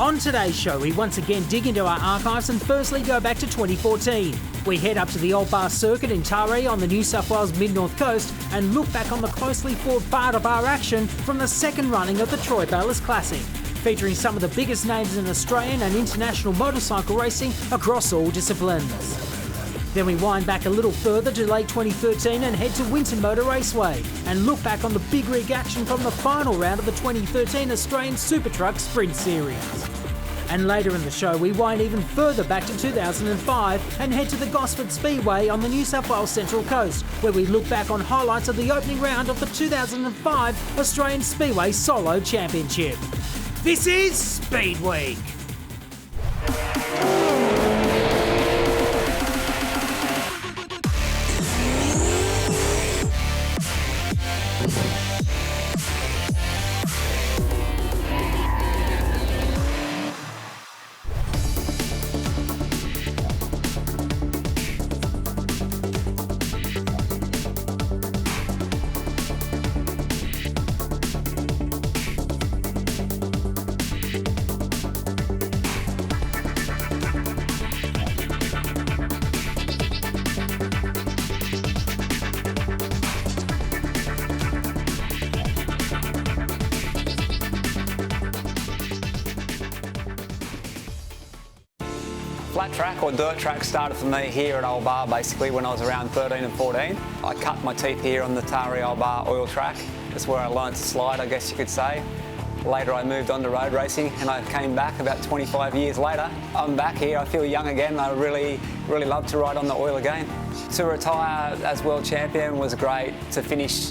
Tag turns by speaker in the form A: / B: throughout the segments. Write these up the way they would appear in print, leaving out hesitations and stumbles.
A: On today's show, we once again dig into our archives and firstly go back to 2014. We head up to the Old Bar Circuit in Taree on the New South Wales Mid-North Coast and look back on the closely fought bar-to-bar action from the second running of the Troy Bayliss Classic, featuring some of the biggest names in Australian and international motorcycle racing across all disciplines. Then we wind back a little further to late 2013 and head to Winton Motor Raceway and look back on the big rig action from the final round of the 2013 Australian Super Truck Sprint Series. And later in the show, we wind even further back to 2005 and head to the Gosford Speedway on the New South Wales Central Coast, where we look back on highlights of the opening round of the 2005 Australian Speedway Solo Championship. This is Speedweek.
B: Flat track or dirt track started for me here at Old Bar basically when I was around 13 and 14. I cut my teeth here on the Taree Old Bar oil track. That's where I learned to slide, I guess you could say. Later I moved on to road racing and I came back about 25 years later. I'm back here, I feel young again. I really love to ride on the oil again. To retire as world champion was great. To finish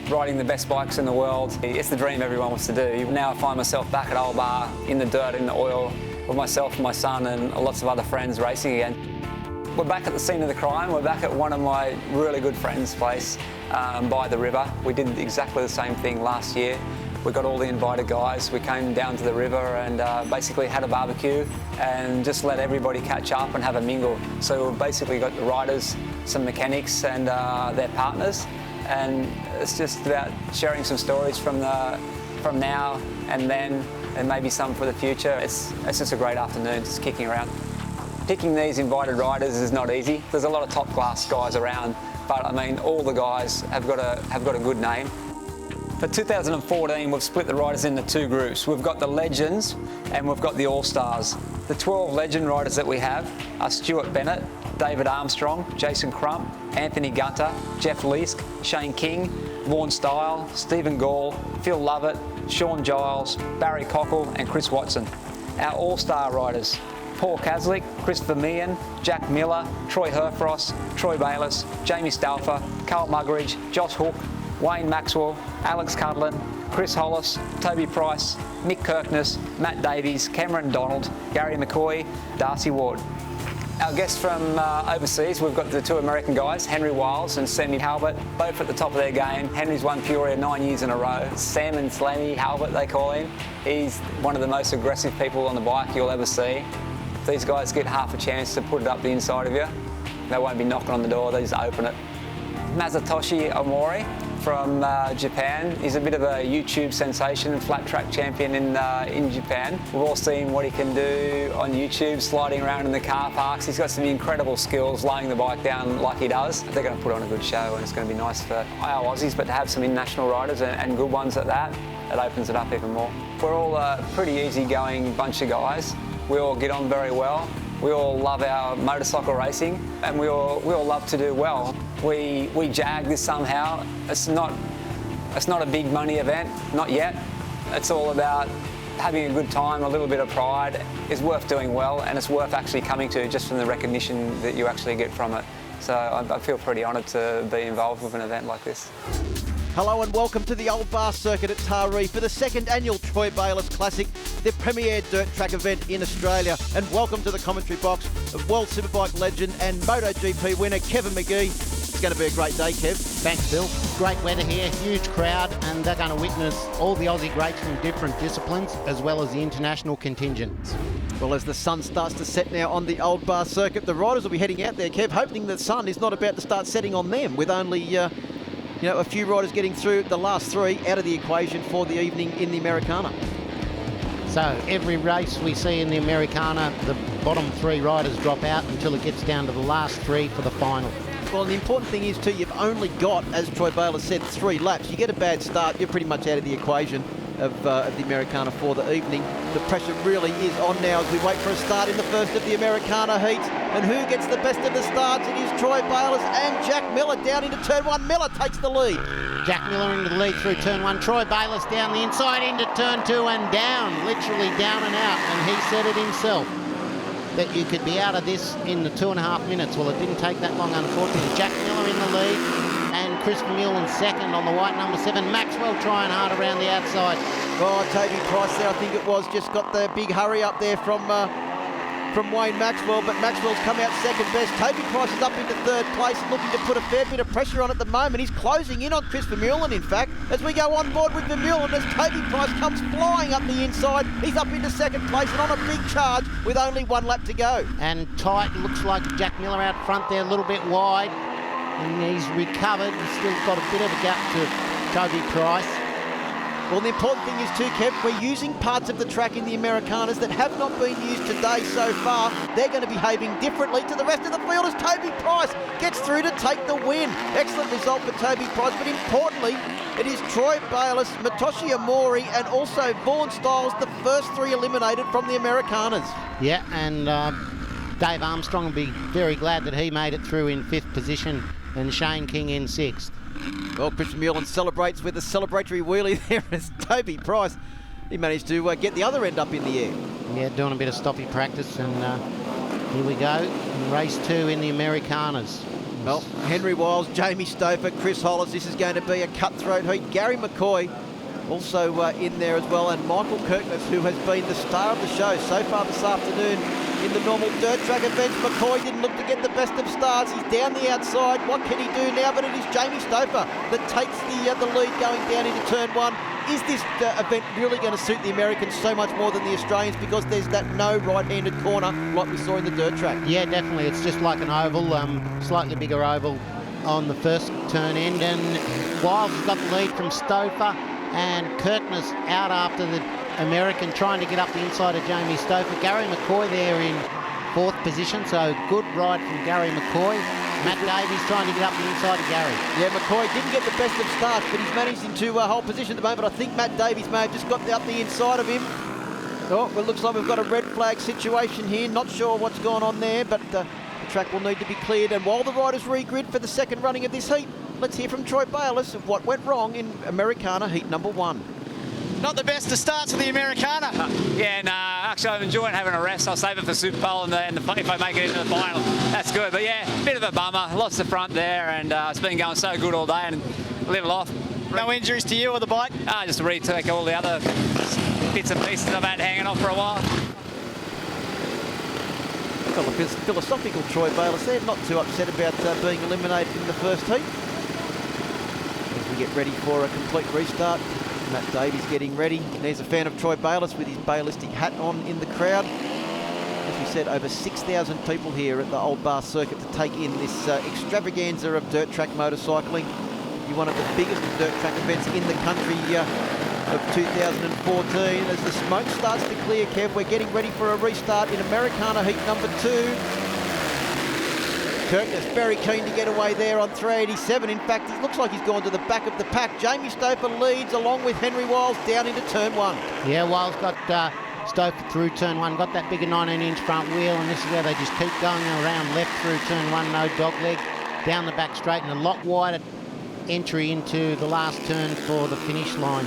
B: riding the best bikes in the world, it's the dream everyone wants to do. Now I find myself back at Old Bar in the dirt, in the oil, with myself, my son and lots of other friends racing again. We're back at the scene of the crime. We're back at one of my really good friends' place by the river. We did exactly the same thing last year. We got all the invited guys. We came down to the river and basically had a barbecue and just let everybody catch up and have a mingle. So we've basically got the riders, some mechanics and their partners. And it's just about sharing some stories from now and then, and maybe some for the future. It's just a great afternoon, just kicking around. Picking these invited riders is not easy. There's a lot of top class guys around, but I mean, all the guys have got a good name. For 2014, we've split the riders into two groups. We've got the legends and we've got the all-stars. The 12 legend riders that we have are Stuart Bennett, David Armstrong, Jason Crump, Anthony Gunter, Jeff Leask, Shane King, Vaughan Stile, Stephen Gall, Phil Lovett, Sean Giles, Barry Cockle and Chris Watson. Our all-star riders: Paul Kaslik, Christopher Meehan, Jack Miller, Troy Herfrost, Troy Bayliss, Jamie Stauffer, Carl Muggeridge, Josh Hook, Wayne Maxwell, Alex Cudlin, Chris Hollis, Toby Price, Mick Kirkness, Matt Davies, Cameron Donald, Gary McCoy, Darcy Ward. Our guests from overseas, we've got the two American guys, Henry Wiles and Sammy Halbert, both at the top of their game. Henry's won Peoria 9 years in a row. Sam and Slammy Halbert, they call him. He's one of the most aggressive people on the bike you'll ever see. If these guys get half a chance to put it up the inside of you, they won't be knocking on the door, they just open it. Masatoshi Omori from Japan. He's a bit of a YouTube sensation and flat track champion in Japan. We've all seen what he can do on YouTube, sliding around in the car parks. He's got some incredible skills, laying the bike down like he does. They're going to put on a good show and it's going to be nice for our Aussies, but to have some international riders and good ones at that, it opens it up even more. We're all a pretty easygoing bunch of guys. We all get on very well. We all love our motorcycle racing and we all love to do well. We jag this somehow. It's not a big money event, not yet. It's all about having a good time, a little bit of pride. It's worth doing well and it's worth actually coming to just from the recognition that you actually get from it. So I feel pretty honoured to be involved with an event like this.
C: Hello and welcome to the Old Bar Circuit at Taree for the second annual Troy Bayliss Classic, the premier dirt track event in Australia. And welcome to the commentary box of World Superbike legend and MotoGP winner Kevin McGee. It's going to be a great day, Kev.
D: Thanks, Bill. Great weather here, huge crowd, and they're going to witness all the Aussie greats from different disciplines, as well as the international contingents.
C: Well, as the sun starts to set now on the Old Bar Circuit, the riders will be heading out there, Kev, hoping the sun is not about to start setting on them, with only a few riders getting through the last three out of the equation for the evening in the Americana.
D: So every race we see in the Americana, the bottom 3 riders drop out until it gets down to the last 3 for the final.
C: Well, the important thing is, too, you've only got, as Troy Bayliss said, 3 laps. You get a bad start, you're pretty much out of the equation of the Americana for the evening. The pressure really is on now as we wait for a start in the first of the Americana heats. And who gets the best of the starts? It is Troy Bayliss and Jack Miller down into turn 1. Miller takes the lead.
D: Jack Miller into the lead through turn 1. Troy Bayliss down the inside into turn 2 and down, literally down and out. And he said it himself, that you could be out of this in the 2.5 minutes. Well, it didn't take that long, unfortunately. Jack Miller in the lead and Chris Vermeulen second on the white number 7. Maxwell trying hard around the outside.
C: Oh, Toby Price there, I think it was, just got the big hurry up there from Wayne Maxwell, but Maxwell's come out second best. Toby Price is up into third place and looking to put a fair bit of pressure on at the moment. He's closing in on Chris Vermeulen, in fact, as we go on board with Vermeulen as Toby Price comes flying up the inside. He's up into second place and on a big charge with only 1 lap to go.
D: And tight, looks like Jack Miller out front there, a little bit wide. And he's recovered. He's still got a bit of a gap to Toby Price.
C: Well, the important thing is too, Kev, we're using parts of the track in the Americanas that have not been used today so far. They're going to be behaving differently to the rest of the field as Toby Price gets through to take the win. Excellent result for Toby Price, but importantly, it is Troy Bayliss, Matoshi Amori, and also Vaughan Styles, the first 3 eliminated from the Americanas.
D: Yeah, and Dave Armstrong will be very glad that he made it through in 5th position and Shane King in 6th.
C: Well, Chris Vermeulen celebrates with a celebratory wheelie there as Toby Price, he managed to get the other end up in the air.
D: Yeah, doing a bit of stoppy practice, and here we go in race 2 in the Americanas.
C: Well, Henry Wiles, Jamie Stouffer, Chris Hollis, this is going to be a cutthroat heat. Gary McCoy also in there as well, and Michael Kirkness, who has been the star of the show so far this afternoon in the normal dirt track events. McCoy didn't look to get the best of starts. He's down the outside. What can he do now? But it is Jamie Stouffer that takes the lead going down into turn 1. Is this event really going to suit the Americans so much more than the Australians because there's that no right-handed corner like we saw in the dirt track?
D: Yeah, definitely. It's just like an oval, slightly bigger oval on the first turn end. And Wiles has got the lead from Stouffer, and Kirkness out after the American trying to get up the inside of Jamie Stouffer. Gary McCoy there in 4th position, so good ride from Gary McCoy. Matt Davies trying to get up the inside of Gary.
C: Yeah, McCoy didn't get the best of starts, but he's managed into hold position at the moment. I think Matt Davies may have just got up the inside of him. Oh, well, it looks like we've got a red flag situation here. Not sure what's going on there, but the track will need to be cleared. And while the riders regrid for the second running of this heat, let's hear from Troy Bayliss of what went wrong in Americana heat number 1.
E: Not the best of starts for the Americana.
B: Yeah, no, actually I'm enjoying having a rest. I'll save it for Super Bowl and if I make it into the final. That's good, but yeah, bit of a bummer. Lost the front there, and it's been going so good all day and a little off.
E: No injuries to you or the bike?
B: Just to retake all the other bits and pieces I've had hanging off for a while.
C: Well, a philosophical Troy Bayliss there, not too upset about being eliminated in the first heat. As we get ready for a complete restart, Matt Davies getting ready. There's a fan of Troy Bayliss with his Baylistic hat on in the crowd. As we said, over 6,000 people here at the Old Bar Circuit to take in this extravaganza of dirt track motorcycling. One of the biggest dirt track events in the country of 2014. As the smoke starts to clear, Kev, we're getting ready for a restart in Americana heat number 2. Kirkness very keen to get away there on 387. In fact, it looks like he's gone to the back of the pack. Jamie Stouffer leads along with Henry Wiles down into turn 1.
D: Yeah, Wiles got Stouffer through turn 1, got that bigger 19-inch front wheel, and this is where they just keep going around left through turn 1, no dogleg, down the back straight, and a lot wider entry into the last turn for the finish line.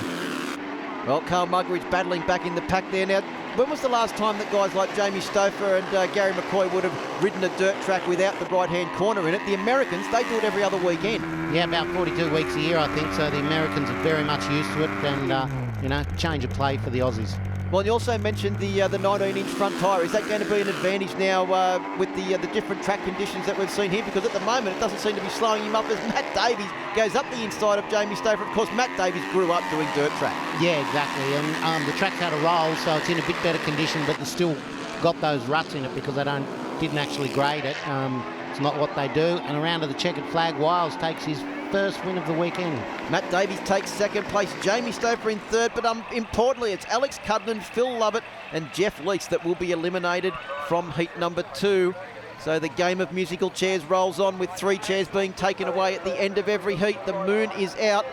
C: Well, Carl Muggeridge battling back in the pack there. Now, when was the last time that guys like Jamie Stouffer and Gary McCoy would have ridden a dirt track without the right-hand corner in it? The Americans, they do it every other weekend.
D: Yeah, about 42 weeks a year, I think, so the Americans are very much used to it, and, change of play for the Aussies.
C: Well, you also mentioned the 19-inch front tyre. Is that going to be an advantage now with the different track conditions that we've seen here? Because at the moment, it doesn't seem to be slowing him up as Matt Davies goes up the inside of Jamie Stouffer. Of course, Matt Davies grew up doing dirt track.
D: Yeah, exactly. And the track's had a roll, so it's in a bit better condition, but it's still got those ruts in it because they didn't actually grade it. It's not what they do. And around to the checkered flag, Wiles takes his first win of the weekend.
C: Matt Davies takes second place, Jamie Stover in third, but importantly, it's Alex Cudland, Phil Lovett and Jeff Leitz that will be eliminated from heat number 2. So the game of musical chairs rolls on, with 3 chairs being taken away at the end of every heat. The moon is out.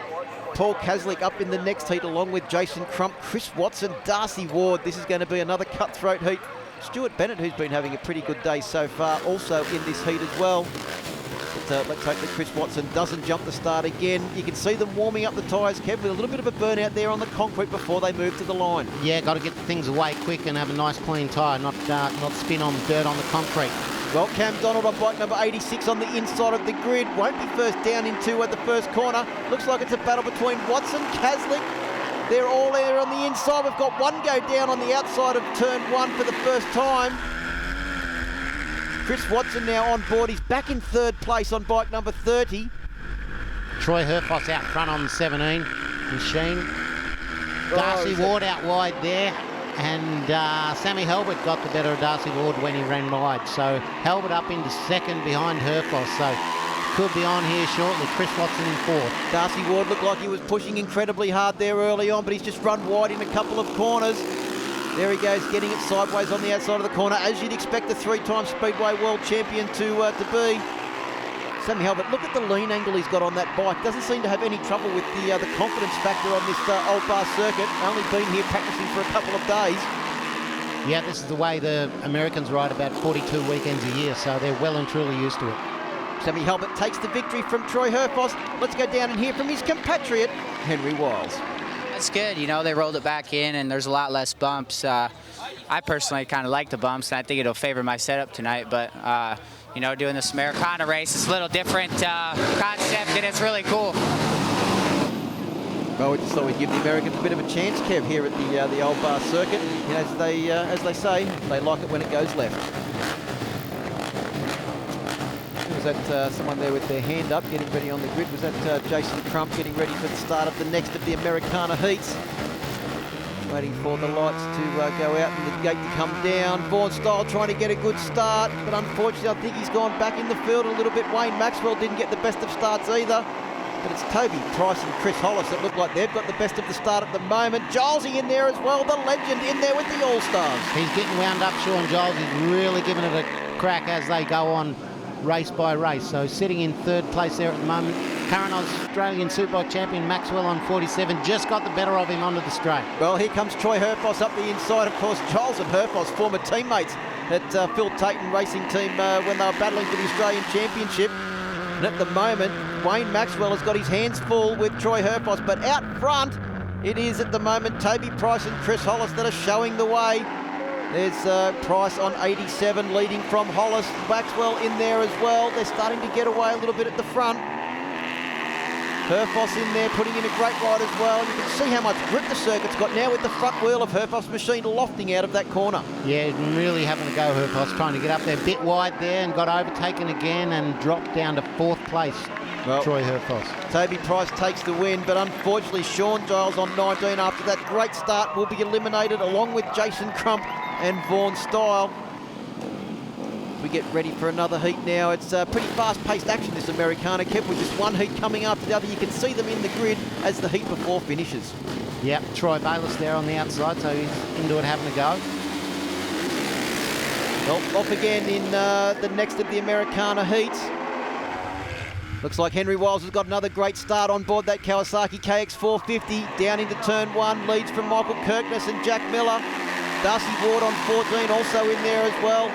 C: Paul Kaslik up in the next heat, along with Jason Crump, Chris Watson, Darcy Ward. This is going to be another cutthroat heat. Stuart Bennett, who's been having a pretty good day so far, also in this heat as well. But let's hope that Chris Watson doesn't jump the start again. You can see them warming up the tyres, Kev, with a little bit of a burnout there on the concrete before they move to the line. Yeah, got to get things away quick and have a nice clean tyre, not spin on dirt on the concrete. Well, Cam Donald on bike number 86 on the inside of the grid. Won't be first down into at the first corner. Looks like it's a battle between Watson, Kaslik. They're all there on the inside. We've got one go down on the outside of turn 1 for the first time. Chris Watson now on board. He's back in third place on bike number 30.
D: Troy Herfoss out front on 17. Machine. Darcy Ward out wide there. And Sammy Halbert got the better of Darcy Ward when he ran wide. So Halbert up into second behind Herfoss. So could be on here shortly. Chris Watson in fourth. Darcy Ward looked like he was pushing incredibly hard there early on, but he's just run wide in a couple of corners. There he goes, getting it sideways on the outside of the corner, as you'd expect the 3-time Speedway World Champion to be. Sammy Halbert, look at the lean angle he's got on that bike. Doesn't seem to have any trouble with the confidence factor on this Old Bar circuit. Only been here practicing for a couple of days. Yeah, this is the way the Americans ride about 42 weekends a year, so they're well and truly used to it. Sammy Halbert takes the victory from Troy Herfoss. Let's go down and hear from his compatriot, Henry Wiles.
F: That's good. You know, they rolled it back in and there's a lot less bumps. I personally kind of like the bumps, and I think it'll favor my setup tonight, but you know, doing this Americana race is a little different concept, and it's really cool.
C: Well, we just thought we'd give the Americans a bit of a chance, Kev, here at the Old Bar circuit. You know, as they say, they like it when it goes left. Was that someone there with their hand up, getting ready on the grid? Was that Jason Crump getting ready for the start of the next of the Americana heats? Waiting for the lights to go out and the gate to come down. Vaughan Style trying to get a good start, but unfortunately I think he's gone back in the field a little bit. Wayne Maxwell didn't get the best of starts either. But it's Toby Price and Chris Hollis that look like they've got the best of the start at the moment. Gilesy in there as well, the legend in there with the All-Stars. He's getting wound up, Sean Giles. He's really giving it a crack as they go on race by race. So sitting in third place there at the moment. Current Australian Superbike champion Maxwell on 47 just got the better of him onto the straight. Well, here comes Troy Herfoss up the inside. Of course, Giles and Herfoss, former teammates at Phil Tayton Racing Team when they were battling for the Australian Championship. And at the moment, Wayne Maxwell has got his hands full with Troy Herfoss, but out front, it is at the moment Toby Price and Chris Hollis that are showing the way. There's Price on 87 leading from Hollis. Maxwell in there as well. They're starting to get away a little bit at the front. Herfoss in there putting in a great ride as well. And you can see how much grip the circuit's got now with the front wheel of Herfoss' machine lofting out of that corner. Yeah, really having to go, Herfoss, trying to get up there a bit wide there and got overtaken again and dropped down to fourth place. Well, Troy Herfoss. Toby Price takes the win, but unfortunately Sean Giles on 19 after that great start will be eliminated along with Jason Crump and Vaughan Style. We get ready for another heat now. It's pretty fast-paced action, this Americana, kept with just one heat coming after the other. You can see them in the grid as the heat before finishes. Yep, Troy Bayliss there on the outside, so he's into it having a go. Well, off again in the next of the Americana heats. Looks like Henry Wiles has got another great start on board that Kawasaki KX450. Down into turn 1, leads from Michael Kirkness and Jack Miller. Darcy Ward on 14 also in there as well.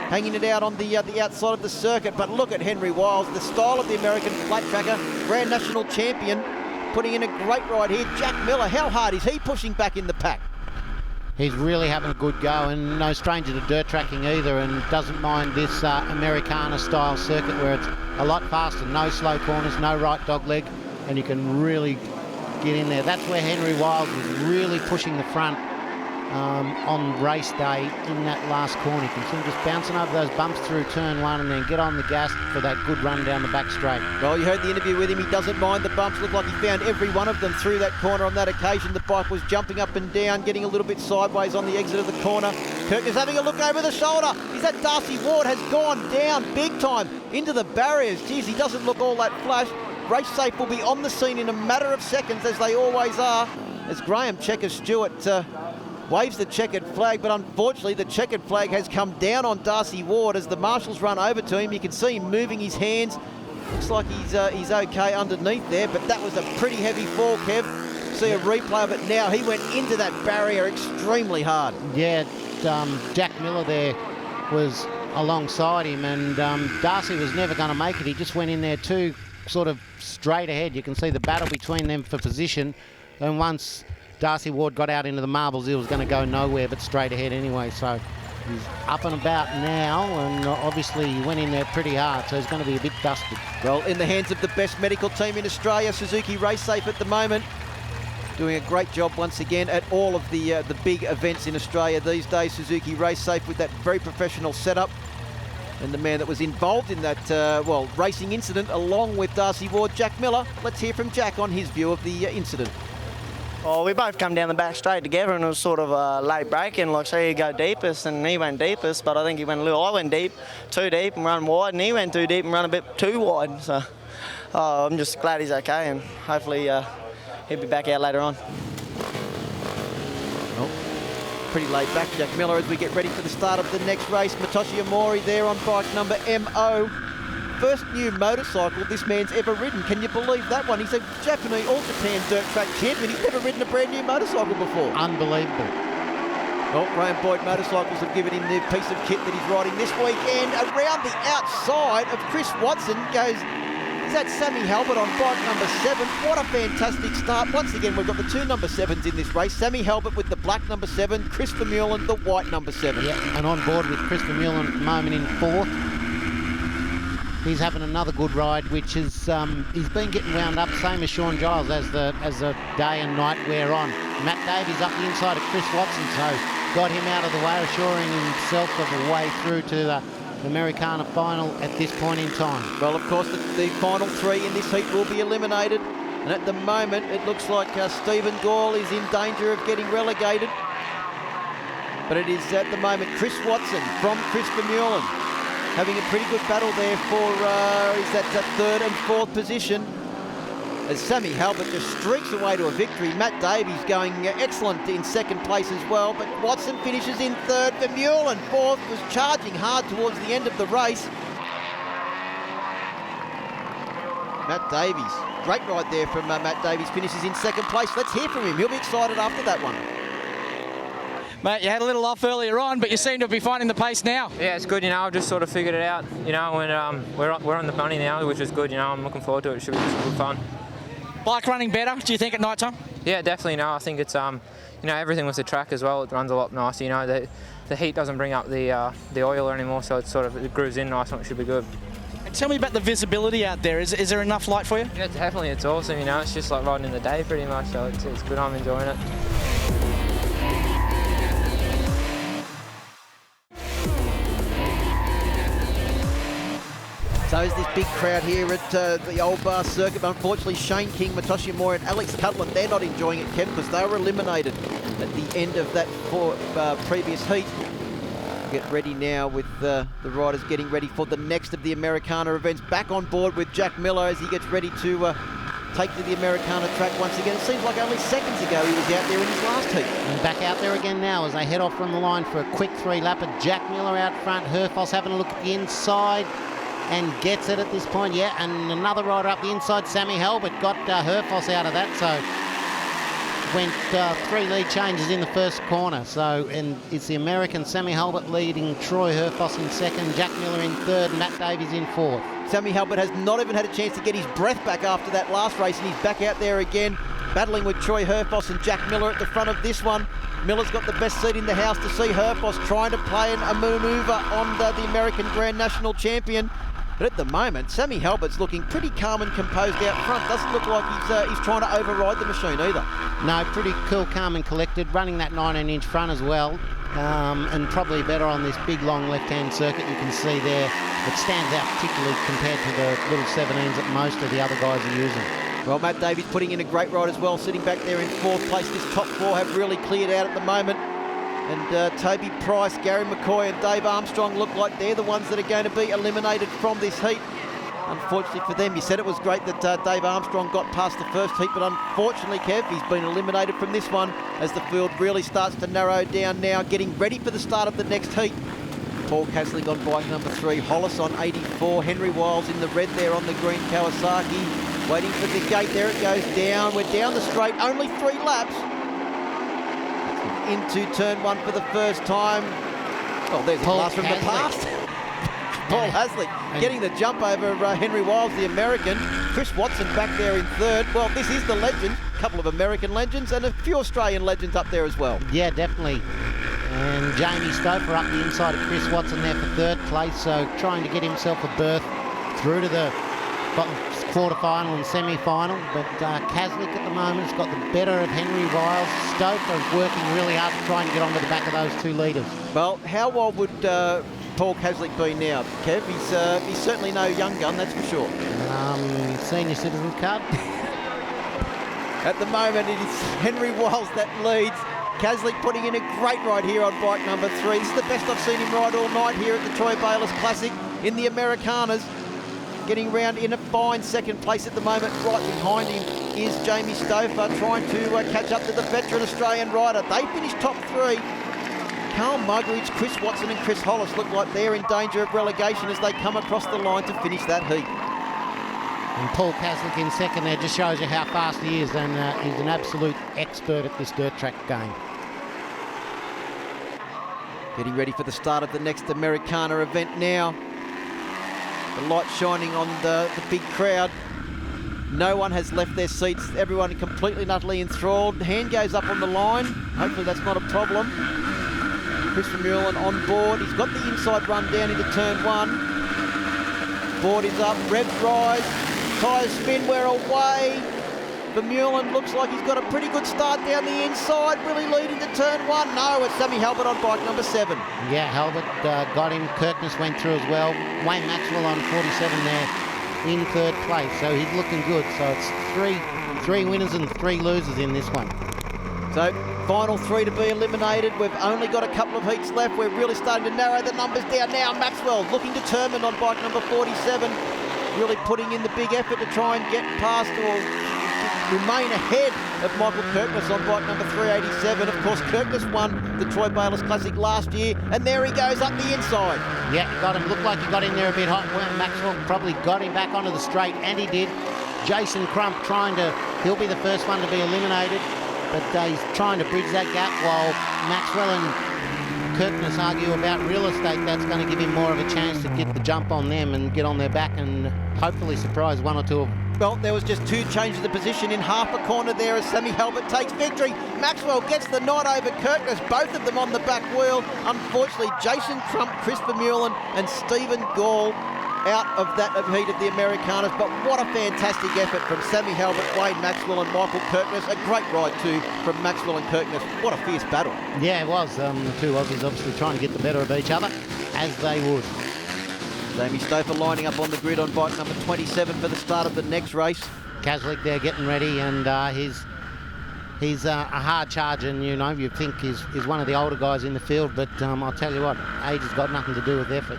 C: Hanging it out on the outside of the circuit. But look at Henry Wiles, the style of the American flat tracker, Grand National Champion, putting in a great ride here. Jack Miller, how hard is he pushing back in the pack? He's really having a good go, and no stranger to dirt tracking either, and doesn't mind this Americana style circuit where it's a lot faster, no slow corners, no right dog leg, and you can really get in there. That's where Henry Wiles was really pushing the front on race day in that last corner. You can see him just bouncing over those bumps through turn 1 and then get on the gas for that good run down the back straight. Well, you heard the interview with him. He doesn't mind the bumps. Looked like he found every one of them through that corner on that occasion. The bike was jumping up and down, getting a little bit sideways on the exit of the corner. Kirkness having a look over the shoulder. Is that Darcy Ward has gone down big time into the barriers. Geez, he doesn't look all that flash. Race Safe will be on the scene in a matter of seconds, as they always are, as Graham Checker Stewart waves the checkered flag, but unfortunately the checkered flag has come down on Darcy Ward as the marshals run over to him. You can see him moving his hands. Looks like he's okay underneath there, but that was a pretty heavy fall, Kev. See a replay of it now. He went into that barrier extremely hard.
D: Yeah, Jack Miller there was alongside him, and Darcy was never going to make it. He just went in there too sort of straight ahead. You can see the battle between them for position, and once Darcy Ward got out into the marbles, he was going to go nowhere but straight ahead anyway. So he's up and about now, and obviously he went in there pretty hard, so he's going to be a bit dusted.
C: Well, in the hands of the best medical team in Australia, Suzuki Race Safe at the moment, doing a great job once again at all of the big events in Australia these days. Suzuki Race Safe with that very professional setup. And the man that was involved in that, racing incident along with Darcy Ward, Jack Miller. Let's hear from Jack on his view of the incident.
G: Well, we both come down the back straight together, and it was sort of a late break-in, like, so you go deepest, and he went deepest, but I think he went a little, I went deep, too deep and run wide, and he went too deep and run a bit too wide. So I'm just glad he's okay, and hopefully he'll be back out later on.
C: Well, pretty laid back, Jack Miller, as we get ready for the start of the next race. Matoshi Amori there on bike number MO. First new motorcycle this man's ever ridden. Can you believe that one? He's a Japanese All-Japan dirt track champion. He's never ridden a brand new motorcycle before.
D: Unbelievable.
C: Well, Graham Boyd Motorcycles have given him the piece of kit that he's riding this weekend. Around the outside of Chris Watson goes, is that Sammy Halbert on bike number 7? What a fantastic start. Once again, we've got the two number 7s in this race. Sammy Halbert with the black number 7, Chris Vermeulen, the white number 7.
D: Yeah, and on board with Chris Vermeulen at the moment in 4th. He's having another good ride, which is he's been getting wound up, same as Sean Giles as the day and night wear on. Matt Davies up the inside of Chris Watson, so got him out of the way, assuring himself of a way through to the Americana final at this point in time.
C: Well, of course, the final 3 in this heat will be eliminated, and at the moment it looks like Stephen Gall is in danger of getting relegated. But it is at the moment Chris Watson from Chris Vermeulen having a pretty good battle there for is that 3rd and 4th position, as Sammy Halbert just streaks away to a victory. Matt Davies going excellent in 2nd place as well, but Watson finishes in 3rd. Vermeulen 4th, was charging hard towards the end of the race. Matt Davies, great ride there from Matt Davies, finishes in 2nd place. Let's hear from him. He'll be excited after that one.
H: Mate, you had a little off earlier on, but you seem to be finding the pace now.
I: Yeah, it's good, I've just sort of figured it out, and we're on the money now, which is good, I'm looking forward to it. It should be just good fun.
H: Bike running better, do you think, at night time?
I: Yeah, definitely, I think it's, everything with the track as well, it runs a lot nicer, the heat doesn't bring up the oil anymore, so it grooves in nice and it should be good.
H: And tell me about the visibility out there. Is there enough light for you?
I: Yeah, definitely, it's awesome, it's just like riding in the day pretty much, so it's good, I'm enjoying it.
C: So is this big crowd here at the Old Bar Circuit. But unfortunately, Shane King, Matoshi Amori and Alex Cutler, they're not enjoying it, Kev, because they were eliminated at the end of that previous heat. Get ready now with the riders getting ready for the next of the Americana events. Back on board with Jack Miller as he gets ready to take to the Americana track once again. It seems like only seconds ago he was out there in his last heat.
D: And back out there again now as they head off from the line for a quick 3-lapper. Jack Miller out front, Herfoss having a look at the inside and gets it at this point, yeah, and another rider up the inside, Sammy Halbert, got Herfoss out of that, so went 3 lead changes in the first corner. So, and it's the American Sammy Halbert leading, Troy Herfoss in 2nd, Jack Miller in 3rd, Matt Davies in 4th.
C: Sammy Halbert has not even had a chance to get his breath back after that last race, and he's back out there again, battling with Troy Herfoss and Jack Miller at the front of this one. Miller's got the best seat in the house to see Herfoss trying to play a manoeuvre on the American Grand National Champion. But at the moment, Sammy Halbert's looking pretty calm and composed out front. Doesn't look like he's trying to override the machine either.
D: No, pretty cool, calm and collected, running that 19-inch front as well. And probably better on this big, long left-hand circuit you can see there. It stands out particularly compared to the little 17s that most of the other guys are using.
C: Well, Matt Davies putting in a great ride as well, sitting back there in 4th place. This top 4 have really cleared out at the moment. And Toby Price, Gary McCoy and Dave Armstrong look like they're the ones that are going to be eliminated from this heat. unfortunately for them. You said it was great that Dave Armstrong got past the first heat, but unfortunately, Kev, he's been eliminated from this one as the field really starts to narrow down now, getting ready for the start of the next heat. Paul Caslick on bike number 3, Hollis on 84, Henry Wiles in the red there on the green Kawasaki, waiting for the gate. There it goes down. We're down the straight, only 3 laps. Into turn 1 for the first time. Oh, there's a glass from the past. Paul Caslick getting the jump over Henry Wiles, the American. Chris Watson back there in third. Well, this is the legend. A couple of American legends and a few Australian legends up there as well.
D: Yeah, definitely. And Jamie Stouffer up the inside of Chris Watson there for third place, so trying to get himself a berth through to the quarter-final and semi-final. But Caslick at the moment has got the better of Henry Wiles. Stouffer working really hard to try and get onto the back of those 2 leaders.
C: Well, how old would Paul Caslick be now, Kev? He's certainly no young gun, that's for sure.
D: Senior citizen card.
C: At the moment, it is Henry Wiles that leads. Caslick putting in a great ride here on bike number 3. This is the best I've seen him ride all night here at the Troy Bayliss Classic in the Americanas. Getting round in a fine second place at the moment. Right behind him is Jamie Stouffer trying to catch up to the veteran Australian rider. They finished top 3. Carl Muggeridge, Chris Watson and Chris Hollis look like they're in danger of relegation as they come across the line to finish that heat.
D: And Paul Caslick in second there just shows you how fast he is, and he's an absolute expert at this dirt track game.
C: Getting ready for the start of the next Americana event now. The light shining on the big crowd. No one has left their seats. Everyone completely and utterly enthralled. Hand goes up on the line. Hopefully that's not a problem. Chris Vermeulen on board. He's got the inside run down into turn 1. Board is up. Revs rise. Tyres spin. We're away. Vermeulen looks like he's got a pretty good start down the inside. Will he lead into turn 1? No, it's Sammy Halbert on bike number 7.
D: Yeah, Halbert got him. Kirkness went through as well. Wayne Maxwell on 47 there in third place, so he's looking good. So it's three winners and 3 losers in this one.
C: So final 3 to be eliminated. We've only got a couple of heats left. We're really starting to narrow the numbers down now. Maxwell looking determined on bike number 47. Really putting in the big effort to try and get past or remain ahead of Michael Kirkness on bike number 387. Of course, Kirkness won the Troy Bayliss Classic last year, and there he goes up the inside.
D: Yeah, got him. Looked like he got in there a bit hot. Well, Maxwell probably got him back onto the straight, and he did. Jason Crump he'll be the first one to be eliminated, but he's trying to bridge that gap while Maxwell and Kirkness argue about real estate. That's going to give him more of a chance to get the jump on them and get on their back and hopefully surprise 1 or 2 of them.
C: Well, there was just 2 changes of position in half a corner there as Sammy Halbert takes victory. Maxwell gets the nod over Kirkness, both of them on the back wheel. Unfortunately, Jason Crump, Chris Vermeulen and Stephen Gall out of that heat of the Americanas. But what a fantastic effort from Sammy Halbert, Wayne Maxwell and Michael Kirkness. A great ride too from Maxwell and Kirkness. What a fierce battle.
D: Yeah, it was. The 2 Aussies obviously trying to get the better of each other, as they would.
C: Jamie Stouffer lining up on the grid on bike number 27 for the start of the next race.
D: Caslick there getting ready, and he's a hard charger, and you think he's one of the older guys in the field, but I'll tell you what, age has got nothing to do with effort.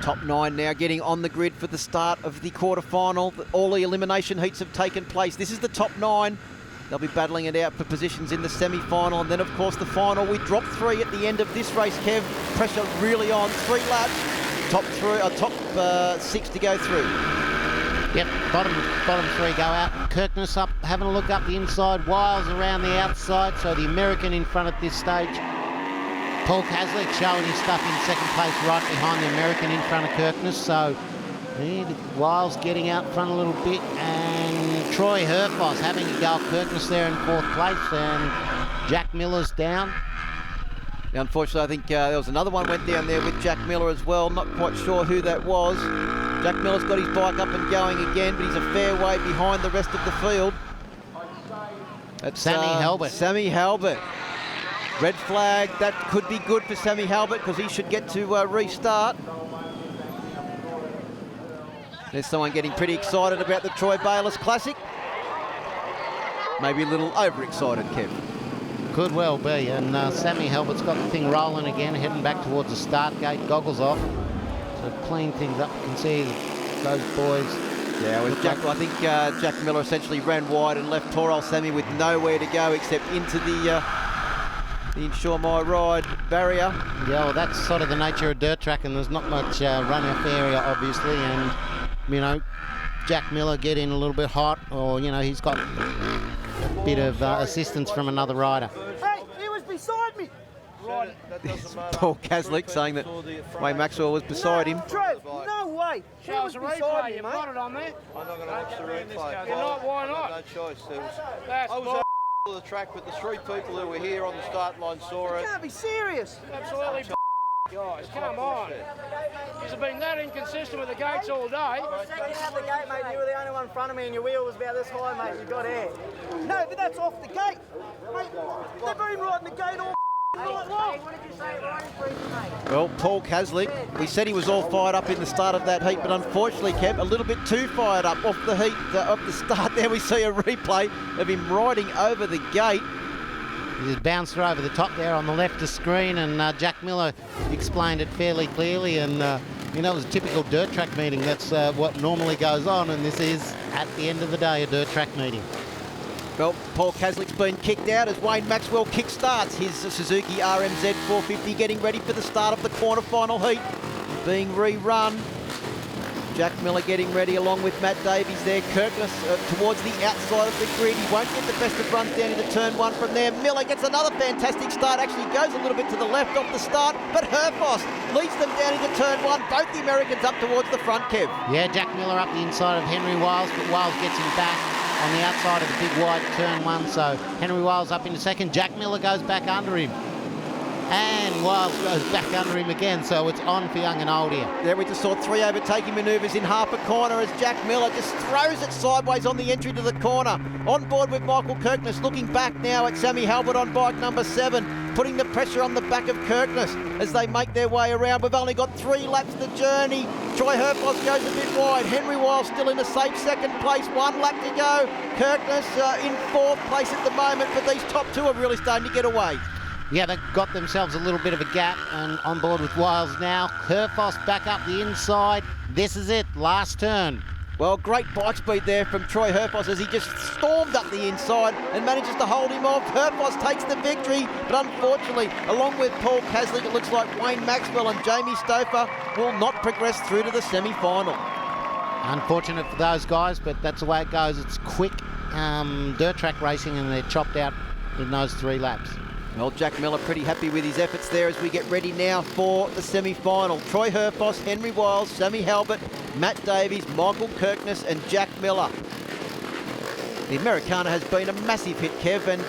C: Top 9 now getting on the grid for the start of the quarter-final. All the elimination heats have taken place. This is the top 9. They'll be battling it out for positions in the semi-final, and then of course the final. We drop 3 at the end of this race, Kev. Pressure really on. 3 laps. Top 6 to go through.
D: Yep, bottom 3 go out. Kirkness up, having a look up the inside. Wiles around the outside, so the American in front at this stage. Paul Caslick showing his stuff in second place right behind the American in front of Kirkness, so Wiles getting out front a little bit, and Troy Herfoss having a go at Kirkness there in 4th place, and Jack Miller's down.
C: Unfortunately, I think there was another one went down there with Jack Miller as well. Not quite sure who that was. Jack Miller's got his bike up and going again, but he's a fair way behind the rest of the field. That's
D: Sammy Halbert.
C: Sammy Halbert. Red flag. That could be good for Sammy Halbert because he should get to restart. There's someone getting pretty excited about the Troy Bayliss Classic. Maybe a little overexcited, Kev.
D: Could well be, and Sammy Halbert's got the thing rolling again, heading back towards the start gate, goggles off, to clean things up. You can see those boys.
C: Yeah, with Jack, I think Jack Miller essentially ran wide and left Torrell Sammy with nowhere to go except into the Inshore My Ride barrier.
D: Yeah, well, that's sort of the nature of dirt track, and there's not much run-off area, obviously, and, you know, Jack Miller getting a little bit hot, or, you know, he's got a bit of assistance from another rider.
J: Hey, he was beside me. Right.
C: Paul Kaslik saying that Wayne Maxwell was beside him.
J: True, no way. He was beside me,
H: You've
J: mate.
H: got it on there.
K: I'm not going to watch the replay.
H: You're not, why not?
K: No choice.
H: That's
K: I was of the track, but the three people who were here on the start line saw
J: You
K: it.
J: can't be serious.
H: absolutely guys, come on. You've been that inconsistent with the gates all day.
G: Second out the gate, mate, you were the only one in front of me and your wheel was about this high, mate. You got air.
J: No, but that's off the gate. Mate, they've been riding the gate all night long.
G: What did you say, Ryan?
C: Well, Paul Kaslik, we said he was all fired up in the start of that heat, but unfortunately, Kev, a little bit too fired up off the heat, of the start. There we see a replay of him riding over the gate.
D: He bounced over the top there on the left of screen, and Jack Miller explained it fairly clearly, and you know, it was a typical dirt track meeting. That's what normally goes on, and this is, at the end of the day, a dirt track meeting.
C: Well, Paul Kaslik's been kicked out as Wayne Maxwell kick-starts his Suzuki RMZ 450, getting ready for the start of the quarter-final heat. Being rerun. Jack Miller getting ready along with Matt Davies there. Kirkness towards the outside of the grid. He won't get the best of runs down into turn one from there. Miller gets another fantastic start. Actually goes a little bit to the left off the start, but Herfoss leads them down into turn one. Both the Americans up towards the front, Kev.
D: Yeah, Jack Miller up the inside of Henry Wiles, but Wiles gets him back on the outside of the big wide turn one. So Henry Wiles up into second. Jack Miller goes back under him. And Wiles goes back under him again, so it's on for young and old here.
C: There we just saw three overtaking manoeuvres in half a corner as Jack Miller just throws it sideways on the entry to the corner. On board with Michael Kirkness, looking back now at Sammy Halbert on bike number 7, putting the pressure on the back of Kirkness as they make their way around. We've only got 3 laps to journey. Troy Herfoss goes a bit wide. Henry Wiles still in a safe second place. 1 lap to go. Kirkness in 4th place at the moment, but these top 2 are really starting to get away.
D: Yeah, they've got themselves a little bit of a gap, and on board with Wiles now. Herfoss back up the inside. This is it, last turn.
C: Well, great bike speed there from Troy Herfoss as he just stormed up the inside and manages to hold him off. Herfoss takes the victory, but unfortunately, along with Paul Kaslik, it looks like Wayne Maxwell and Jamie Stouffer will not progress through to the semi-final.
D: Unfortunate for those guys, but that's the way it goes. It's quick dirt track racing, and they're chopped out in those 3 laps.
C: Well, Jack Miller pretty happy with his efforts there as we get ready now for the semi-final. Troy Herfoss, Henry Wiles, Sammy Halbert, Matt Davies, Michael Kirkness and Jack Miller. The Americana has been a massive hit, Kev, and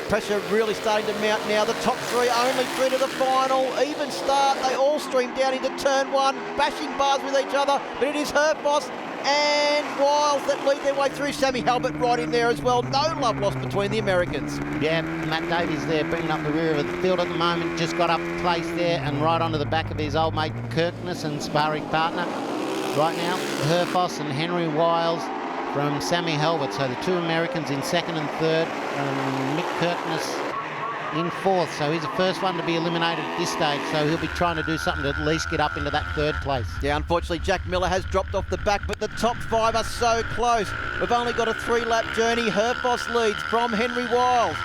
C: pressure really starting to mount now. The top 3 only through to the final. Even start, they all stream down into turn 1, bashing bars with each other, but it is Herfoss and Wiles that lead their way through. Sammy Halbert right in there as well. No love lost between the Americans.
D: Yeah, Matt Davies there bringing up the rear of the field at the moment. Just got up place there and right onto the back of his old mate Kirkness and sparring partner. Right now, Herfoss and Henry Wiles from Sammy Halbert. So the 2 Americans in 2nd and 3rd, and Mick Kirkness in 4th. So he's the first one to be eliminated at this stage. So he'll be trying to do something to at least get up into that 3rd place.
C: Yeah, unfortunately, Jack Miller has dropped off the back, but the top 5 are so close. We've only got a 3-lap journey. Herfoss leads from Henry Wiles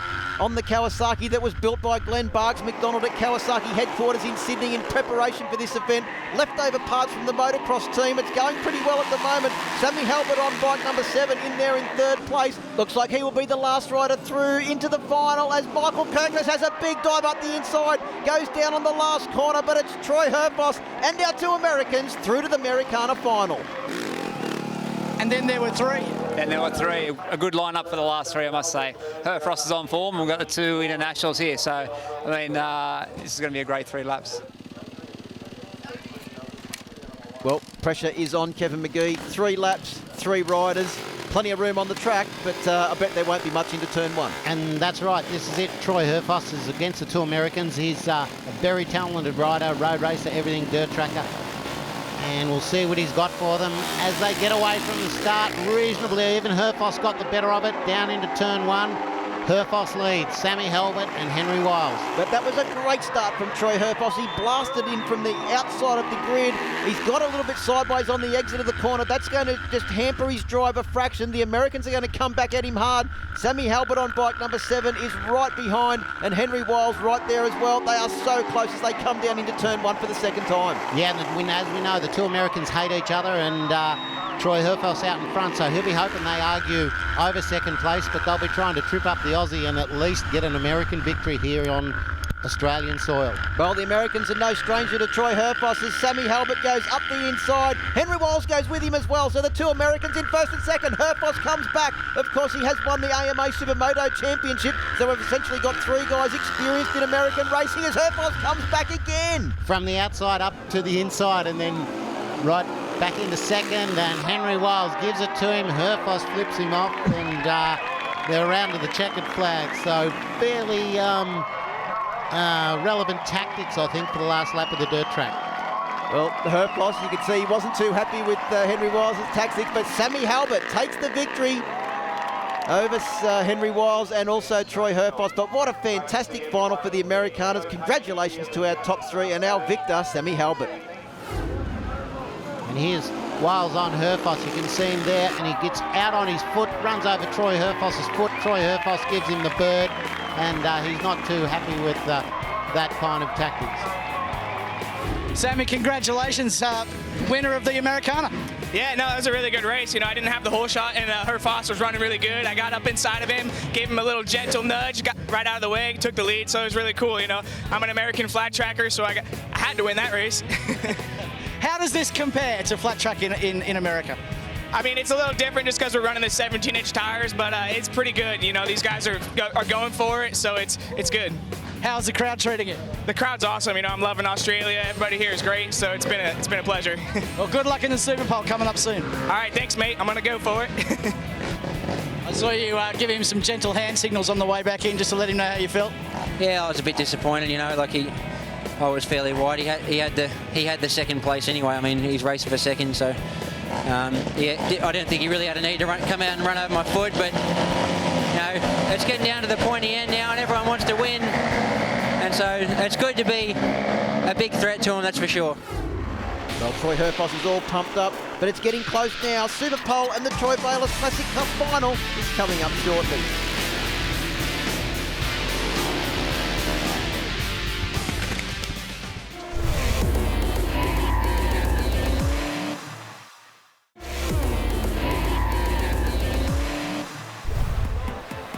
C: on the Kawasaki that was built by Glenn Barks McDonald at Kawasaki headquarters in Sydney in preparation for this event. Leftover parts from the motocross team. It's going pretty well at the moment. Sammy Halbert on bike number 7 in there in 3rd place. Looks like he will be the last rider through into the final as Michael Kirkness has a big dive up the inside. Goes down on the last corner, but it's Troy Herfoss and our 2 Americans through to the Americana final.
H: And then there were 3.
B: And there were 3. A good lineup for the last 3, I must say. Herfoss is on form. We've got the 2 internationals here. So, I mean, this is going to be a great 3 laps.
C: Well, pressure is on Kevin McGee. 3 laps, 3 riders. Plenty of room on the track, but I bet there won't be much into turn 1.
D: And that's right, this is it. Troy Herfoss is against the 2 Americans. He's a very talented rider, road racer, everything dirt tracker. And we'll see what he's got for them as they get away from the start reasonably. Even Herfoss got the better of it down into turn 1. Herfoss leads, Sammy Halbert and Henry Wiles.
C: But that was a great start from Troy Herfoss. He blasted in from the outside of the grid. He's got a little bit sideways on the exit of the corner. That's going to just hamper his drive a fraction. The Americans are going to come back at him hard. Sammy Halbert on bike number 7 is right behind, and Henry Wiles right there as well. They are so close as they come down into turn 1 for the second time.
D: Yeah, and as we know, the two Americans hate each other, and Troy Herfoss out in front, so he'll be hoping they argue over second place, but they'll be trying to trip up the Aussie and at least get an American victory here on Australian soil.
C: Well, the Americans are no stranger to Troy Herfoss as Sammy Halbert goes up the inside. Henry Wiles goes with him as well, so the two Americans in first and second. Herfoss comes back. Of course, he has won the AMA Supermoto Championship, so we've essentially got 3 guys experienced in American racing as Herfoss comes back again.
D: From the outside up to the inside and then right back into second, and Henry Wiles gives it to him. Herfoss flips him off, and they're around to the checkered flag. So fairly relevant tactics, I think, for the last lap of the dirt track.
C: Well, Herfoss, you can see he wasn't too happy with Henry Wiles' tactics, but Sammy Halbert takes the victory over Henry Wiles and also Troy Herfoss. But what a fantastic final for the Americanas. Congratulations to our top 3 and our victor, Sammy Halbert.
D: And here's Wiles on Herfoss. You can see him there, and he gets out on his foot, runs over Troy Herfoss's foot. Troy Herfoss gives him the bird, and he's not too happy with that kind of tactics.
E: Sammy, congratulations, winner of the Americana.
L: Yeah, no, that was a really good race. You know, I didn't have the whole shot, and Herfoss was running really good. I got up inside of him, gave him a little gentle nudge, got right out of the way, took the lead, so it was really cool. You know, I'm an American flat tracker, so I had to win that race.
E: How does this compare to flat track in America?
L: I mean, it's a little different just because we're running the 17-inch tires, but it's pretty good. You know, these guys are going for it, so it's good.
E: How's the crowd treating it?
L: The crowd's awesome. You know, I'm loving Australia. Everybody here is great, so it's been a pleasure.
E: Well, good luck in the Super Bowl coming up soon.
L: All right, thanks, mate. I'm gonna go for it.
E: I saw you give him some gentle hand signals on the way back in, just to let him know how you felt.
M: Yeah, I was a bit disappointed. You know, like I was fairly wide. He had the second place anyway. I mean, he's racing for second, so yeah, I don't think he really had a need to come out and run over my foot. But you know, it's getting down to the pointy end now, and everyone wants to win, and so it's good to be a big threat to him. That's for sure.
C: Well, Troy Herfoss is all pumped up, but it's getting close now. Super Pole and the Troy Bayliss Classic Cup final is coming up shortly.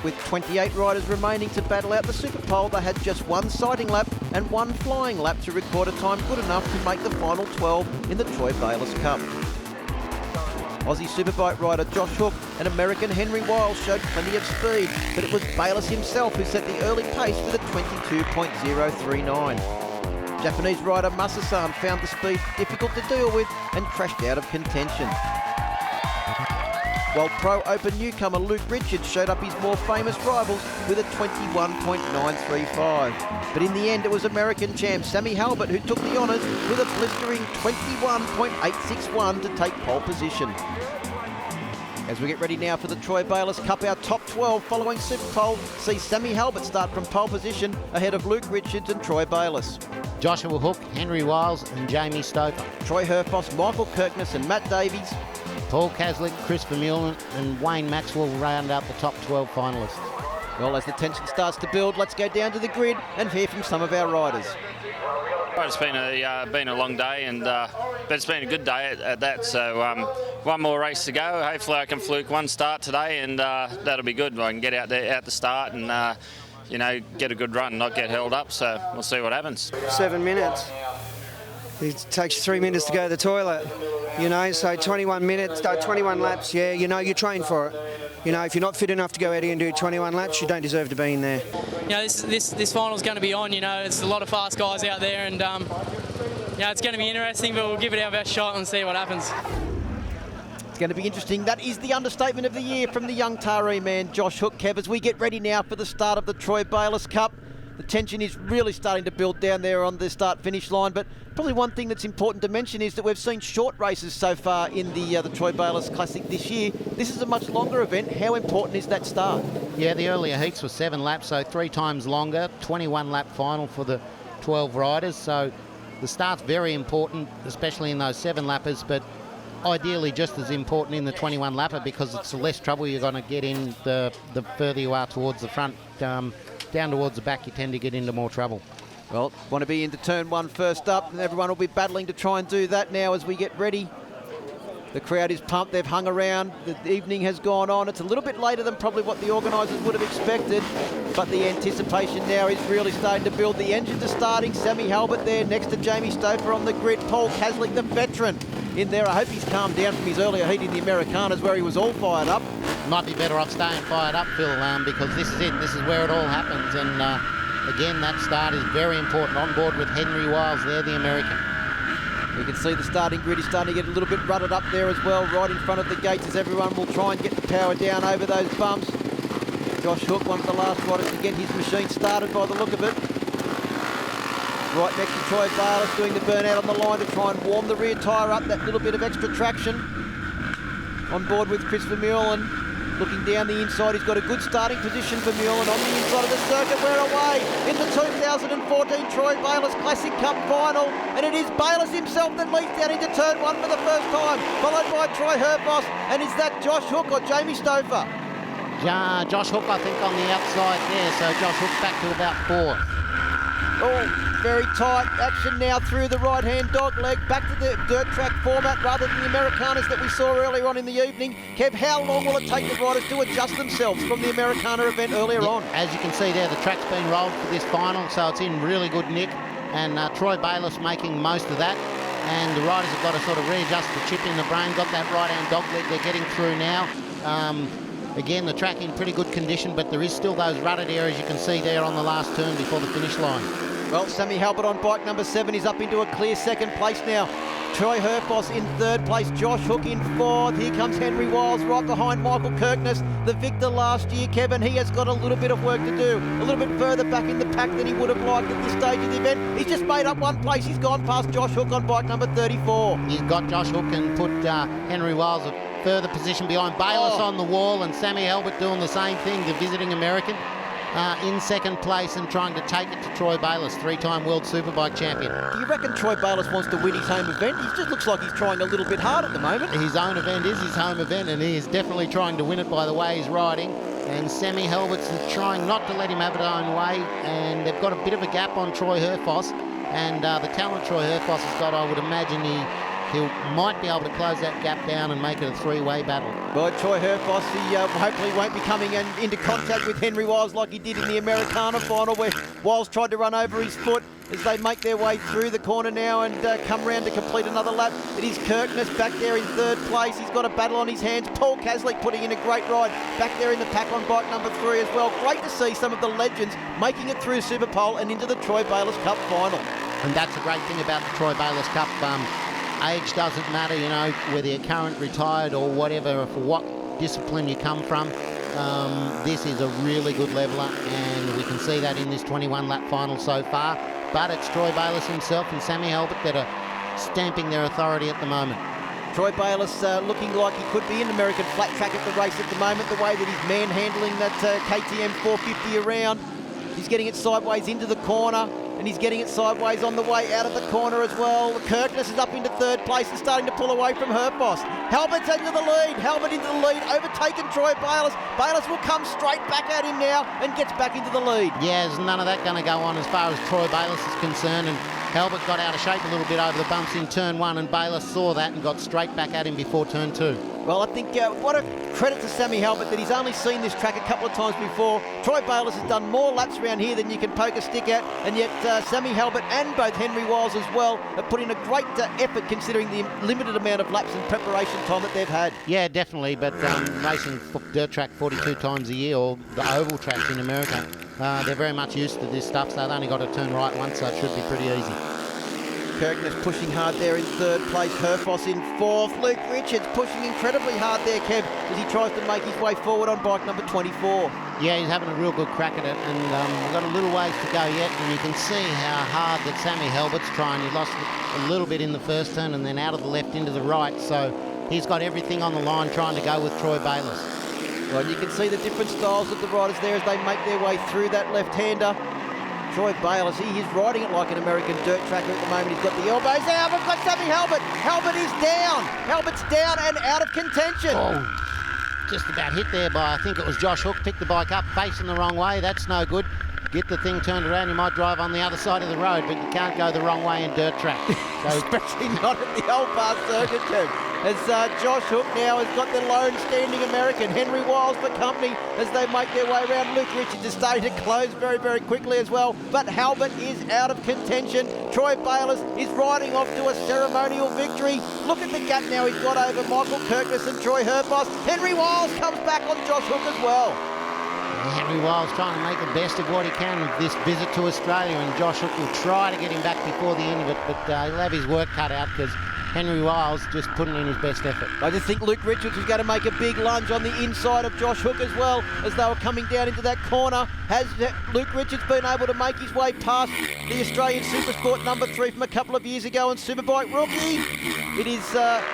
C: With 28 riders remaining to battle out the Super Pole, they had just 1 sighting lap and 1 flying lap to record a time good enough to make the final 12 in the Troy Bayliss Cup. Aussie Superbike rider Josh Hook and American Henry Wiles showed plenty of speed, but it was Bayless himself who set the early pace with a 22.039. Japanese rider Masa-san found the speed difficult to deal with and crashed out of contention. While Pro Open newcomer Luke Richards showed up his more famous rivals with a 21.935. But in the end, it was American champ Sammy Halbert who took the honours with a blistering 21.861 to take pole position. As we get ready now for the Troy Bayliss Cup, our top 12 following Super Pole see Sammy Halbert start from pole position ahead of Luke Richards and Troy Bayliss.
D: Joshua Hook, Henry Wiles and Jamie Stoper.
C: Troy Herfoss, Michael Kirkness and Matt Davies.
D: Paul Caslick, Chris Vermeulen and Wayne Maxwell round out the top 12 finalists.
C: Well, as the tension starts to build, let's go down to the grid and hear from some of our riders.
N: Well, it's been a long day, but it's been a good day at that. So 1 more race to go. Hopefully I can fluke 1 start today, and that'll be good. I can get out there at the start and you know, get a good run, not get held up. So we'll see what happens.
O: 7 minutes. It takes 3 minutes to go to the toilet. You know, so 21 minutes, 21 laps, yeah, you know, you train for it. You know, if you're not fit enough to go out here and do 21 laps, you don't deserve to be in there.
P: You know, this final's going to be on, you know, it's a lot of fast guys out there, and, you know, it's going to be interesting, but we'll give it our best shot and see what happens.
C: It's going to be interesting. That is the understatement of the year from the young Taree man, Josh Hook, Kev, as we get ready now for the start of the Troy Bayliss Cup. The tension is really starting to build down there on the start-finish line, but probably one thing that's important to mention is that we've seen short races so far in the Troy Bayliss Classic this year. This is a much longer event. How important is that start?
D: Yeah, the earlier heats were 7 laps, so 3 times longer, 21-lap final for the 12 riders, so the start's very important, especially in those 7-lappers, but ideally just as important in the 21-lapper because it's the less trouble you're going to get in the further you are towards the front. Down towards the back, you tend to get into more trouble.
C: Well, want to be into turn 1 first up, and everyone will be battling to try and do that now as we get ready. The crowd is pumped. They've hung around. The evening has gone on. It's a little bit later than probably what the organisers would have expected, but the anticipation now is really starting to build. The engines are starting. Sammy Halbert there next to Jamie Stouffer on the grid. Paul Kaslik, the veteran, in there. I hope he's calmed down from his earlier heat in the Americanas where he was all fired up.
D: Might be better off staying fired up, Phil, because this is it. This is where it all happens. And again, that start is very important. On board with Henry Wiles there, the American.
C: You can see the starting grid is starting to get a little bit rutted up there as well, right in front of the gates as everyone will try and get the power down over those bumps. Josh Hook, one of the last riders to get his machine started by the look of it. Right next to Troy Bayliss doing the burnout on the line to try and warm the rear tyre up, that little bit of extra traction. On board with Chris Vermeulen. Looking down the inside, he's got a good starting position for Vermeulen on the inside of the circuit. We're away in the 2014 Troy Bayliss Classic Cup final, and it is Bayless himself that leads down into turn 1 for the first time, followed by Troy Herfoss. And is that Josh Hook or Jamie Stouffer?
D: Josh Hook, I think, on the outside there, so Josh Hook back to about 4th.
C: Oh, very tight action now through the right-hand dog leg, back to the dirt track format rather than the Americanas that we saw earlier on in the evening. Kev, how long will it take the riders to adjust themselves from the Americana event earlier on?
D: As you can see there, the track's been rolled for this final, so it's in really good nick, and Troy Bayliss making most of that, and the riders have got to sort of readjust the chip in the brain, got that right-hand dog leg they're getting through now. Again, the track in pretty good condition, but there is still those rutted areas you can see there on the last turn before the finish line.
C: Well, Sammy Halbert on bike number 7 is up into a clear second place now. Troy Herfoss in 3rd place, Josh Hook in 4th. Here comes Henry Wiles right behind Michael Kirkness, the victor last year, Kevin. He has got a little bit of work to do, a little bit further back in the pack than he would have liked at this stage of the event. He's just made up 1 place. He's gone past Josh Hook on bike number 34.
D: He's got Josh Hook and put Henry Wiles a further position behind. Bayless on the wall, and Sammy Halbert doing the same thing, the visiting American. In 2nd place and trying to take it to Troy Bayliss, 3-time World Superbike champion.
C: Do you reckon Troy Bayliss wants to win his home event? He just looks like he's trying a little bit hard at the moment.
D: His own event is his home event, and he is definitely trying to win it by the way he's riding. And Sammy Halbert's trying not to let him have it own way, and they've got a bit of a gap on Troy Herfoss. And the talent Troy Herfoss has got, I would imagine he might be able to close that gap down and make it a 3-way battle.
C: Well, Troy Herfoss, he hopefully won't be coming into contact with Henry Wiles like he did in the Americana final, where Wiles tried to run over his foot as they make their way through the corner now and come round to complete another lap. It is Kirkness back there in 3rd place. He's got a battle on his hands. Paul Kaslik putting in a great ride back there in the pack on bike number 3 as well. Great to see some of the legends making it through Super Pole and into the Troy Bayliss Cup final.
D: And that's the great thing about the Troy Bayliss Cup. Age doesn't matter, you know, whether you're current, retired or whatever, for what discipline you come from. This is a really good leveller, and we can see that in this 21-lap final so far. But it's Troy Bayliss himself and Sammy Halbert that are stamping their authority at the moment.
C: Troy Bayliss looking like he could be in American flat track at the race at the moment, the way that he's manhandling that KTM 450 around. He's getting it sideways into the corner, and he's getting it sideways on the way out of the corner as well. Kirkness is up into 3rd place and starting to pull away from Herfoss. Halbert's into the lead. Halbert into the lead, overtaken Troy Bayliss. Bayliss will come straight back at him now and gets back into the lead.
D: Yeah, there's none of that going to go on as far as Troy Bayliss is concerned, and Halbert got out of shape a little bit over the bumps in turn 1, and Bayless saw that and got straight back at him before turn 2.
C: Well, I think what a credit to Sammy Halbert that he's only seen this track a couple of times before. Troy Bayliss has done more laps around here than you can poke a stick at, and yet Sammy Halbert and both Henry Wiles as well have put in a great effort considering the limited amount of laps and preparation time that they've had.
D: Yeah, definitely, but racing dirt track 42 times a year, or the oval tracks in America, they're very much used to this stuff, so they've only got to turn right once, so it should be pretty easy.
C: Kirkness pushing hard there in 3rd place. Herfoss in 4th. Luke Richards pushing incredibly hard there, Kev, as he tries to make his way forward on bike number 24.
D: Yeah, he's having a real good crack at it, and we've got a little ways to go yet, and you can see how hard that Sammy Halbert's trying. He lost a little bit in the first turn and then out of the left into the right, so he's got everything on the line trying to go with Troy Bayliss.
C: Well, you can see the different styles of the riders there as they make their way through that left-hander. Troy Bayliss, he is riding it like an American dirt tracker at the moment. He's got the elbows out. We've got Sammy Halbert. Halbert is down. Halbert's down and out of contention.
D: Oh, just about hit there by, I think it was Josh Hook, picked the bike up, facing the wrong way. That's no good. Get the thing turned around, you might drive on the other side of the road, but you can't go the wrong way in dirt track. So
C: especially not at the Old Bar Circuit, Kev. As Josh Hook now has got the lone standing American. Henry Wiles for company as they make their way around. Luke Richards is starting to close very, very quickly as well. But Halbert is out of contention. Troy Bayliss is riding off to a ceremonial victory. Look at the gap now he's got over Michael Kirkness and Troy Herfoss. Henry Wiles comes back on Josh Hook as well.
D: Henry Wiles trying to make the best of what he can with this visit to Australia, and Josh Hook will try to get him back before the end of it, but he'll have his work cut out because Henry Wiles just putting in his best effort.
C: I just think Luke Richards was going to make a big lunge on the inside of Josh Hook as well as they were coming down into that corner. Has Luke Richards been able to make his way past the Australian Supersport number 3 from a couple of years ago and Superbike rookie? It is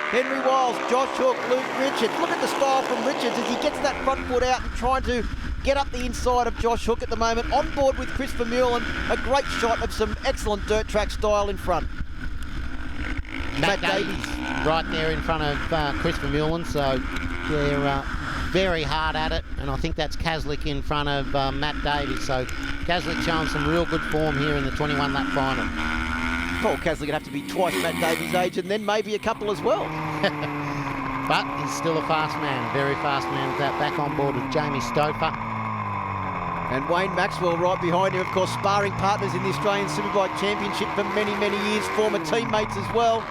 C: Henry Wiles, Josh Hook, Luke Richards. Look at the style from Richards as he gets that front foot out and trying to get up the inside of Josh Hook at the moment. On board with Chris Vermeulen, a great shot of some excellent dirt track style in front.
D: Matt Davies right there in front of Chris Vermeulen, so they're very hard at it, and I think that's Kaslik in front of Matt Davies, so Kaslik showing some real good form here in the 21-lap final.
C: Paul Kaslik would have to be twice Matt Davies' age and then maybe a couple as well.
D: But he's still a fast man, a very fast man with that. Back on board with Jamie Stouffer.
C: And Wayne Maxwell right behind him, of course, sparring partners in the Australian Superbike Championship for many, many years, former teammates as well.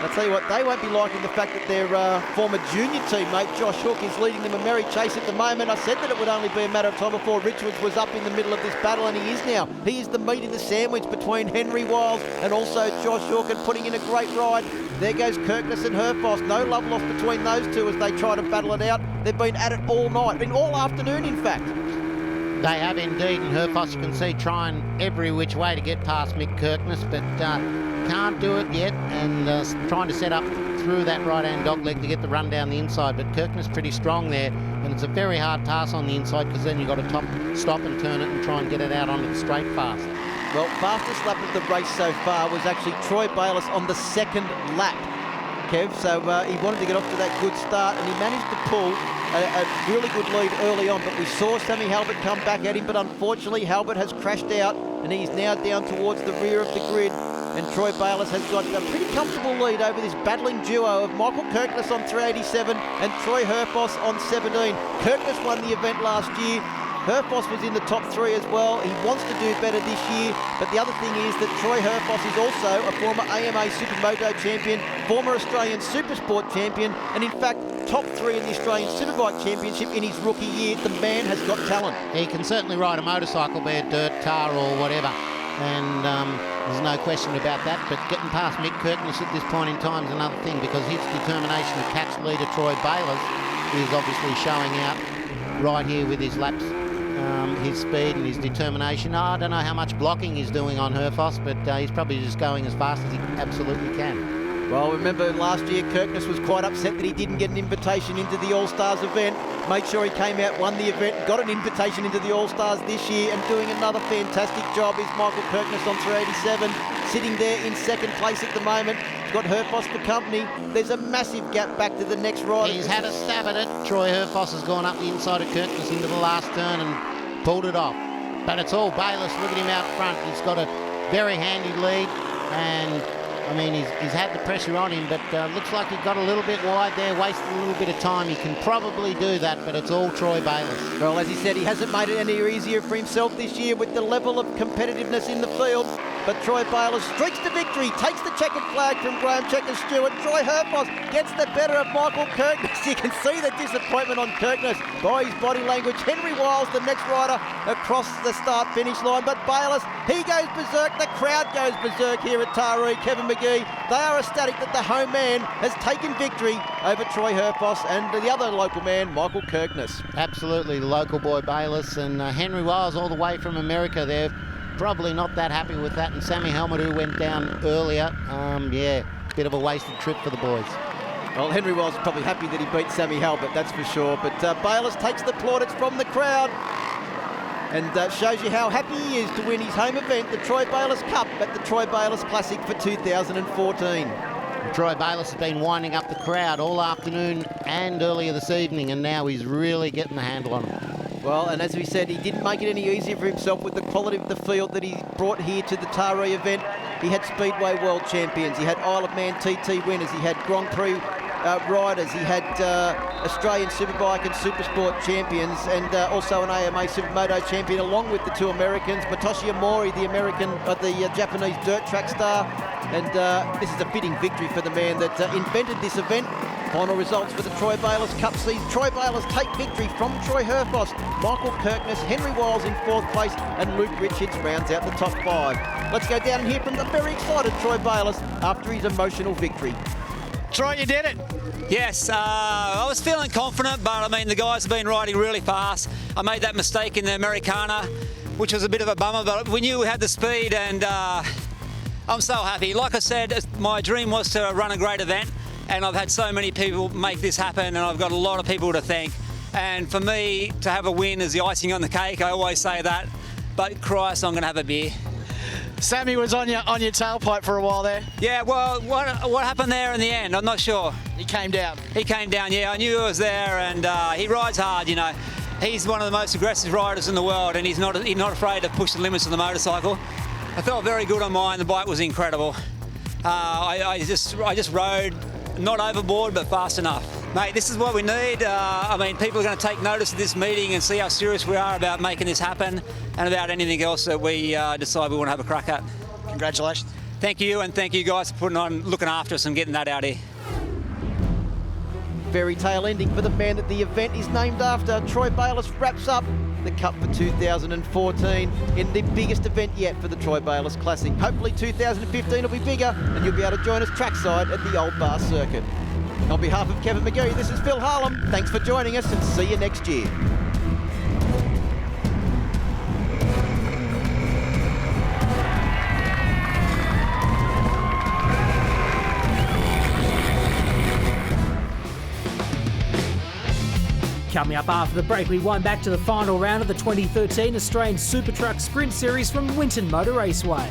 C: I'll tell you what, they won't be liking the fact that their former junior teammate, Josh Hook, is leading them a merry chase at the moment. I said that it would only be a matter of time before Richards was up in the middle of this battle, and he is now. He is the meat in the sandwich between Henry Wiles and also Josh Hook, and putting in a great ride. There goes Kirkness and Herfoss. No love lost between those two as they try to battle it out. They've been at it all night, been all afternoon, in fact.
D: They have indeed, and Herfoss, you can see, trying every which way to get past Mick Kirkness, but can't do it yet, and trying to set up through that right-hand dogleg to get the run down the inside, but Kirkness pretty strong there, and it's a very hard task on the inside because then you've got to stop and turn it and try and get it out onto the straight fast.
C: Well, fastest lap of the race so far was actually Troy Bayliss on the second lap, Kev, so he wanted to get off to that good start, and he managed to pull a really good lead early on, but we saw Sammy Halbert come back at him, but unfortunately Halbert has crashed out, and he's now down towards the rear of the grid. And Troy Bayliss has got a pretty comfortable lead over this battling duo of Michael Kirkness on 387 and Troy Herfoss on 17. Kirkness won the event last year. Herfoss was in the top 3 as well. He wants to do better this year, but the other thing is that Troy Herfoss is also a former AMA Supermoto champion, former Australian Supersport champion, and in fact, top 3 in the Australian Superbike Championship in his rookie year. The man has got talent.
D: He can certainly ride a motorcycle, be it dirt, tar or whatever, and there's no question about that, but getting past Mick Kirkness at this point in time is another thing, because his determination to catch leader Troy Bayliss is obviously showing out right here with his laps. His speed and his determination. I don't know how much blocking he's doing on Herfoss, but he's probably just going as fast as he absolutely can.
C: Well, remember last year Kirkness was quite upset that he didn't get an invitation into the All-Stars event. Made sure he came out, won the event, got an invitation into the All-Stars this year, and doing another fantastic job is Michael Kirkness on 387, sitting there in second place at the moment. He's got Herfoss for company. There's a massive gap back to the next rider.
D: He's had a stab at it. Troy Herfoss has gone up the inside of Kirkness into the last turn and pulled it off. But it's all Bayless. Look at him out front. He's got a very handy lead, and I mean, he's had the pressure on him, but looks like he got a little bit wide there, wasted a little bit of time. He can probably do that, but it's all Troy Bayliss.
C: Well, as he said, he hasn't made it any easier for himself this year with the level of competitiveness in the field. but Troy Bayliss streaks to victory, takes the checkered flag from Graham Checker Stewart. Troy Herfoss gets the better of Michael Kirkness. You can see the disappointment on Kirkness by his body language. Henry Wiles, the next rider, across the start-finish line, but Bayless, he goes berserk. The crowd goes berserk here at Taree. Kevin McGee, they are ecstatic that the home man has taken victory over Troy Herfoss and the other local man, Michael Kirkness.
D: Absolutely, the local boy Bayless and Henry Wiles all the way from America. They're probably not that happy with that, and Sammy Helmet, who went down earlier, yeah, bit of a wasted trip for the boys.
C: Well, Henry Wiles is probably happy that he beat Sammy Halbert, that's for sure. But Bayless takes the plaudits from the crowd and shows you how happy he is to win his home event, the Troy Bayliss Cup at the Troy Bayliss Classic for 2014.
D: Troy Bayliss has been winding up the crowd all afternoon and earlier this evening, and now he's really getting the handle on them.
C: Well, and as we said, he didn't make it any easier for himself with the quality of the field that he brought here to the Taree event. He had Speedway World Champions, he had Isle of Man TT winners, he had Grand Prix riders, he had Australian Superbike and Supersport champions, and also an AMA Supermoto champion, along with the two Americans, Matoshi Amori, the Japanese dirt track star. And this is a fitting victory for the man that invented this event. Final results for the Troy Bayliss Cup sees Troy Bayliss take victory from Troy Herfoss, Michael Kirkness, Henry Wiles in 4th place, and Luke Richards rounds out the top 5. Let's go down and hear from the very excited Troy Bayliss after his emotional victory.
E: Troy, you did it.
Q: Yes, I was feeling confident, but I mean, the guys have been riding really fast. I made that mistake in the Americana, which was a bit of a bummer, but we knew we had the speed, and I'm so happy. Like I said, my dream was to run a great event, and I've had so many people make this happen, and I've got a lot of people to thank. And for me, to have a win is the icing on the cake. I always say that, but Christ, I'm going to have a beer.
E: Sammy was on your tailpipe for a while there.
Q: Yeah, well, what happened there in the end? I'm not sure.
E: He came down.
Q: He came down, yeah. I knew he was there, and he rides hard, you know. He's one of the most aggressive riders in the world, and he's not afraid to push the limits of the motorcycle. I felt very good on mine. The bike was incredible. I just rode not overboard, but fast enough. Mate, this is what we need. I mean, people are going to take notice of this meeting and see how serious we are about making this happen and about anything else that we decide we want to have a crack at.
E: Congratulations.
Q: Thank you, and thank you guys for looking after us and getting that out here.
C: Fairy tale ending for the man that the event is named after. Troy Bayliss wraps up the Cup for 2014 in the biggest event yet for the Troy Bayliss Classic. Hopefully 2015 will be bigger and you'll be able to join us trackside at the Old Bar Circuit. On behalf of Kevin McGee, this is Phil Harlem. Thanks for joining us and see you next year.
A: Coming up after the break, we wind back to the final round of the 2013 Australian Super Truck Sprint Series from Winton Motor Raceway.